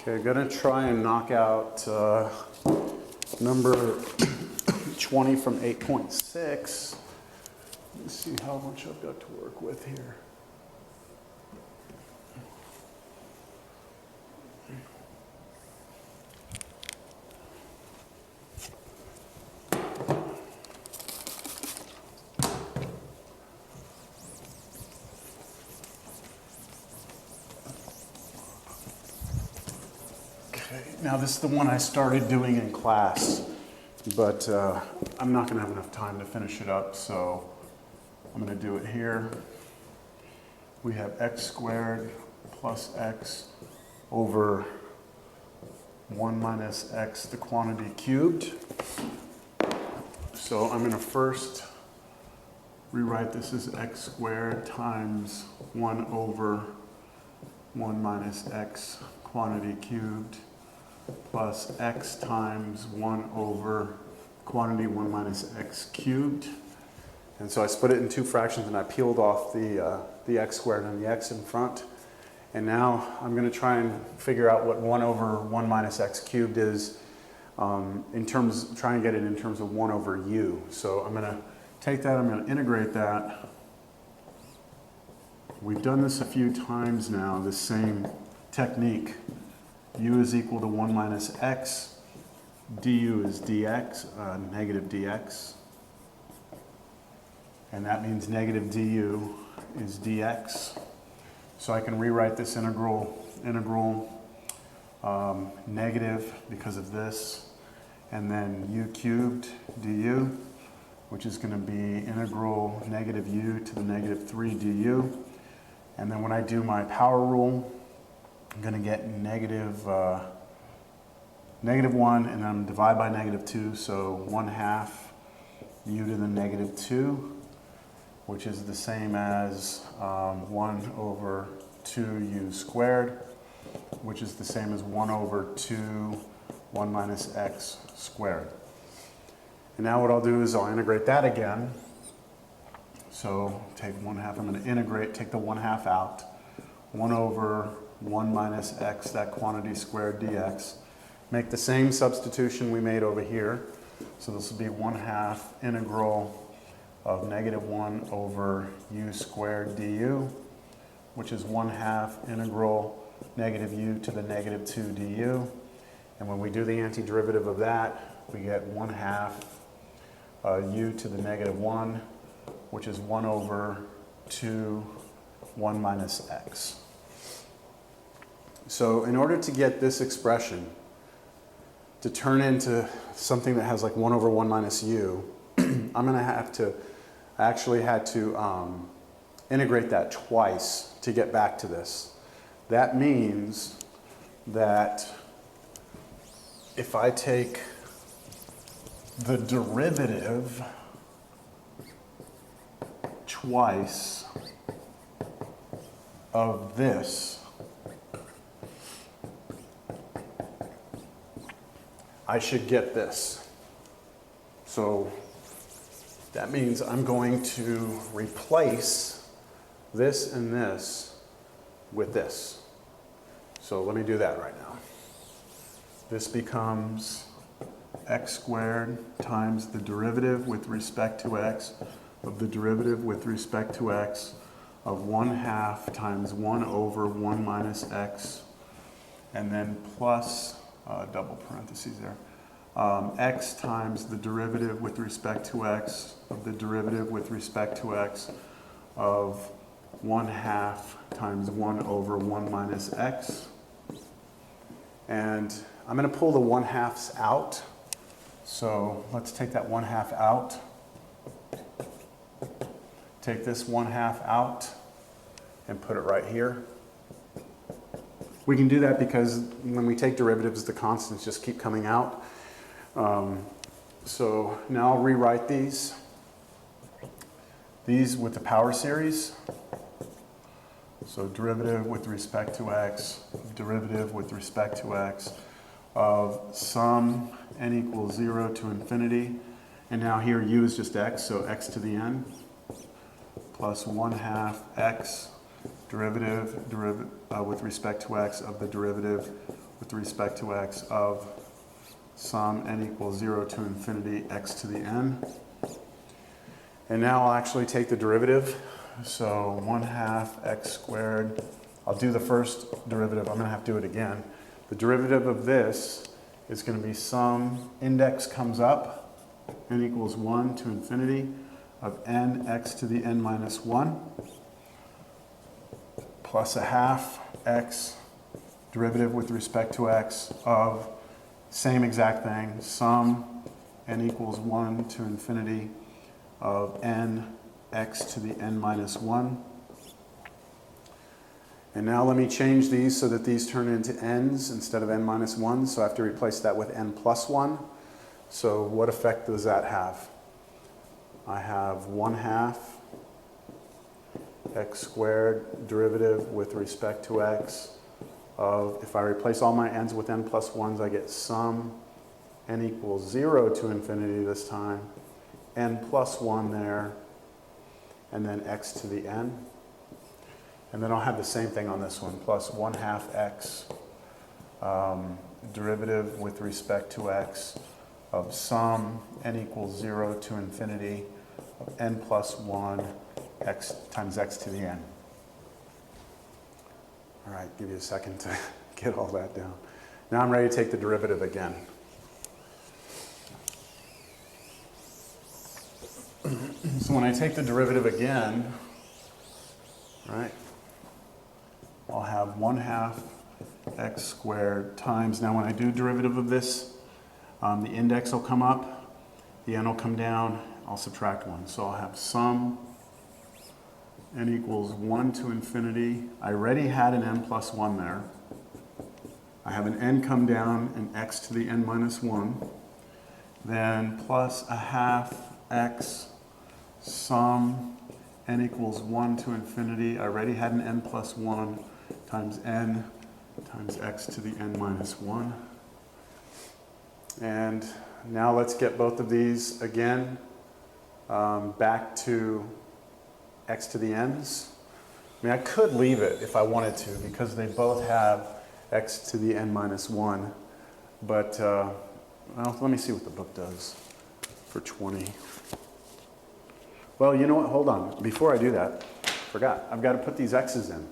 Okay, gonna try and knock out number 20 from 8.6. Let's see how much I've got to work with here. Now this is the one I started doing in class, but I'm not going to have enough time to finish it up, so I'm going to do it here. We have x squared plus x over 1 minus x, the quantity cubed. So I'm going to first rewrite this as x squared times 1 over 1 minus x, quantity cubed, plus x times 1 over quantity 1 minus x cubed. And so I split it in two fractions and I peeled off the x squared and the x in front. And now I'm going to try and figure out what 1 over 1 minus x cubed is try and get it in terms of 1 over u. So I'm going to take that, I'm going to integrate that. We've done this a few times now, the same technique. U is equal to 1 minus x, du is dx, negative dx. And that means negative du is dx. So I can rewrite this integral negative because of this, and then u cubed du, which is going to be integral negative u to the negative 3 du. And then when I do my power rule, I'm going to get negative 1, and I'm divide by negative 2, so 1/2 u to the negative 2, which is the same as 1 over 2u squared, which is the same as 1 over 2 1 minus x squared. And now what I'll do is I'll integrate that again. So take 1/2, I'm going to integrate, take the 1/2 out, 1 over 1 minus x, that quantity squared dx. Make the same substitution we made over here. So this will be 1/2 integral of negative 1 over u squared du, which is 1/2 integral negative u to the negative 2 du. And when we do the antiderivative of that, we get 1/2 u to the negative 1, which is 1 over 2 1 minus x. So in order to get this expression to turn into something that has like 1 over 1 minus u, I'm going to have to, I actually had to integrate that twice to get back to this. That means that if I take the derivative twice of this, I should get this. So that means I'm going to replace this and this with this. So let me do that right now. This becomes x squared times the derivative with respect to x of the derivative with respect to x of 1/2 times 1 over 1 minus x, and then plus double parentheses there, x times the derivative with respect to x of the derivative with respect to x of 1/2 times 1 over 1 minus x. And I'm going to pull the 1/2s out. So let's take that 1/2 out. Take this 1/2 out and put it right here. We can do that because when we take derivatives, the constants just keep coming out. So now I'll rewrite these with the power series. So derivative with respect to x, derivative with respect to x of sum n equals 0 to infinity. And now here u is just x, so x to the n, plus 1/2 x derivative with respect to x of the derivative with respect to x of sum n equals 0 to infinity x to the n. And now I'll actually take the derivative. So 1/2 x squared. I'll do the first derivative. I'm going to have to do it again. The derivative of this is going to be sum, index comes up, n equals 1 to infinity of n x to the n minus 1 plus 1/2 x derivative with respect to x of same exact thing, sum n equals 1 to infinity of n x to the n minus 1. And now let me change these so that these turn into n's instead of n minus 1. So I have to replace that with n plus 1. So what effect does that have? I have 1/2 x squared derivative with respect to x of, if I replace all my n's with n plus 1s, I get sum n equals 0 to infinity this time, n plus 1 there, and then x to the n. And then I'll have the same thing on this one, plus 1/2 x derivative with respect to x of sum n equals 0 to infinity of n plus 1 x times x to the n. All right, give you a second to get all that down. Now I'm ready to take the derivative again. So when I take the derivative again, right, I'll have 1/2 x squared times, now when I do derivative of this, the index will come up, the n will come down, I'll subtract 1. So I'll have sum n equals 1 to infinity. I already had an n plus 1 there. I have an n come down and x to the n minus 1. Then plus 1/2 x sum n equals 1 to infinity. I already had an n plus 1 times n times x to the n minus 1. And now let's get both of these again back to x to the n's. I mean, I could leave it if I wanted to because they both have x to the n minus 1. But, well, let me see what the book does for 20. Well, you know what? Hold on. Before I do that, forgot. I've got to put these x's in.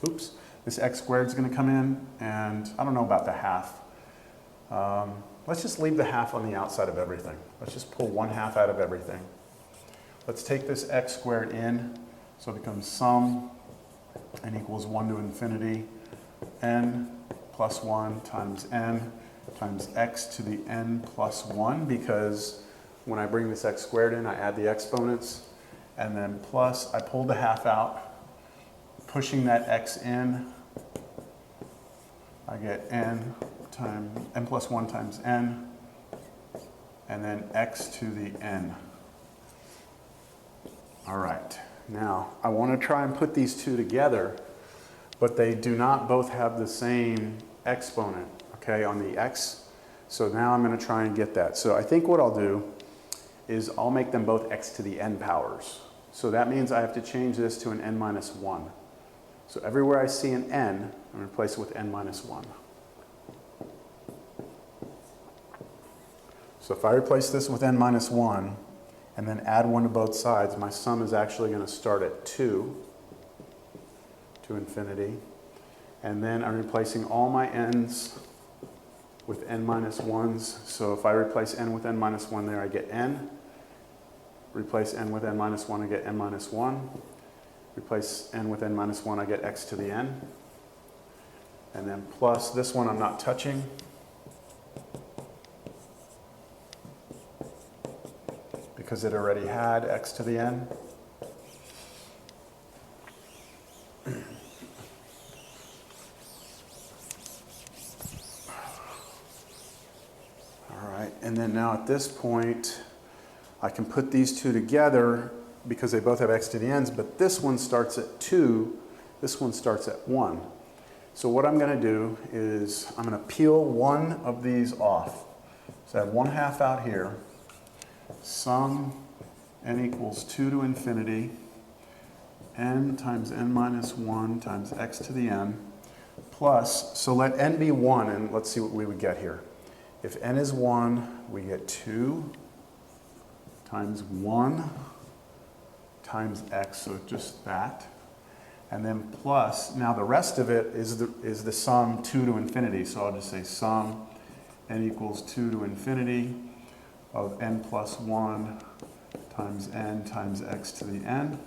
Oops. This x squared is going to come in, and I don't know about the half. Let's just leave the half on the outside of everything. Let's just pull 1/2 out of everything. Let's take this x squared in, so it becomes sum n equals 1 to infinity n plus 1 times n times x to the n plus 1, because when I bring this x squared in, I add the exponents, and then plus, I pulled the half out, pushing that x in, I get n plus 1 times n, and then x to the n. All right, now I want to try and put these two together, but they do not both have the same exponent, okay, on the x. So now I'm going to try and get that. So I think what I'll do is I'll make them both x to the n powers. So that means I have to change this to an n minus 1. So everywhere I see an n, I'm going to replace it with n minus 1. So if I replace this with n minus 1 and then add 1 to both sides, my sum is actually going to start at 2 to infinity. And then I'm replacing all my n's with n minus 1s. So if I replace n with n minus 1 there, I get n. Replace n with n minus 1, I get n minus 1. Replace n with n minus 1, I get x to the n. And then plus this one I'm not touching. Because it already had x to the n. All right, and then now at this point, I can put these two together because they both have x to the n's, but this one starts at 2, this one starts at 1. So what I'm going to do is I'm going to peel one of these off. So I have 1/2 out here. Sum n equals 2 to infinity, n times n minus 1 times x to the n, plus, so let n be 1, and let's see what we would get here. If n is 1, we get 2 times 1 times x, so just that. And then plus, now the rest of it is the sum 2 to infinity, so I'll just say sum n equals 2 to infinity of n plus 1 times n times x to the n.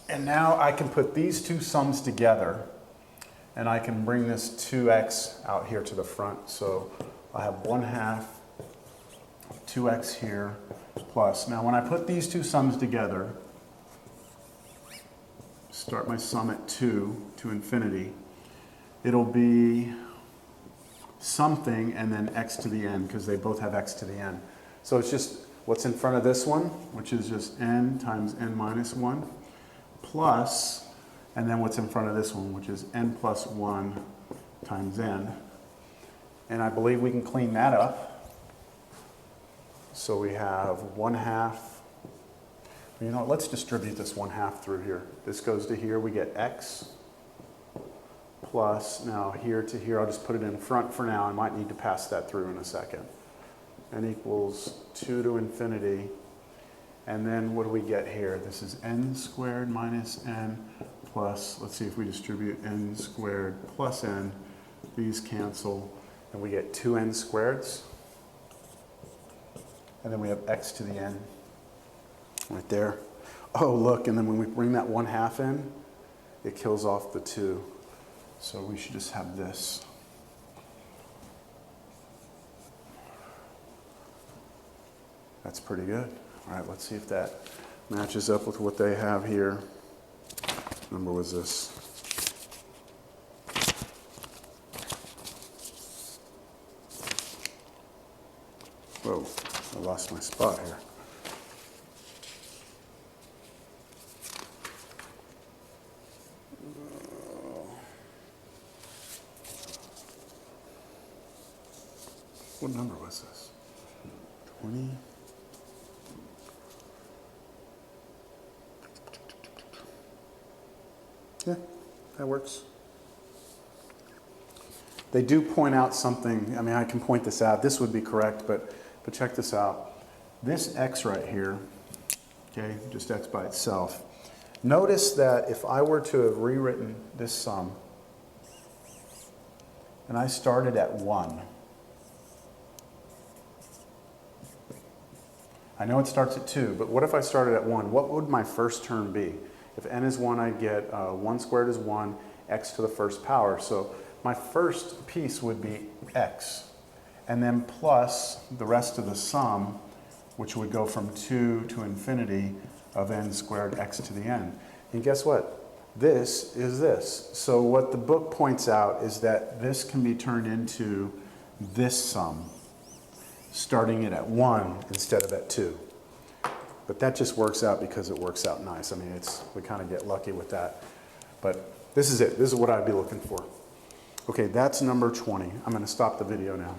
And now I can put these two sums together, and I can bring this 2x out here to the front. So I have 1/2 of 2x here plus. Now when I put these two sums together, start my sum at 2 to infinity, it'll be something and then x to the n, because they both have x to the n. So it's just what's in front of this one, which is just n times n minus 1, plus, and then what's in front of this one, which is n plus 1 times n. And I believe we can clean that up. So we have 1/2. You know what, let's distribute this 1/2 through here. This goes to here, we get x plus, now here to here, I'll just put it in front for now. I might need to pass that through in a second. N equals 2 to infinity. And then what do we get here? This is n squared minus n plus, let's see if we distribute n squared plus n. These cancel, and we get 2n squareds. And then we have x to the n right there. Oh, look, and then when we bring that 1/2 in, it kills off the 2. So we should just have this. That's pretty good. All right, let's see if that matches up with what they have here. What number was this? Whoa, I lost my spot here. What number was this? 20? Yeah, that works. They do point out something. I mean, I can point this out. This would be correct, but check this out. This x right here, okay, just x by itself. Notice that if I were to have rewritten this sum, and I started at 1, I know it starts at 2, but what if I started at 1? What would my first term be? If n is 1, I'd get 1 squared is 1, x to the first power. So my first piece would be x, and then plus the rest of the sum, which would go from 2 to infinity of n squared x to the n. And guess what? This is this. So what the book points out is that this can be turned into this sum, starting it at 1 instead of at 2. But that just works out because it works out nice. I mean, we kind of get lucky with that. But this is it. This is what I'd be looking for. Okay, that's number 20. I'm going to stop the video now.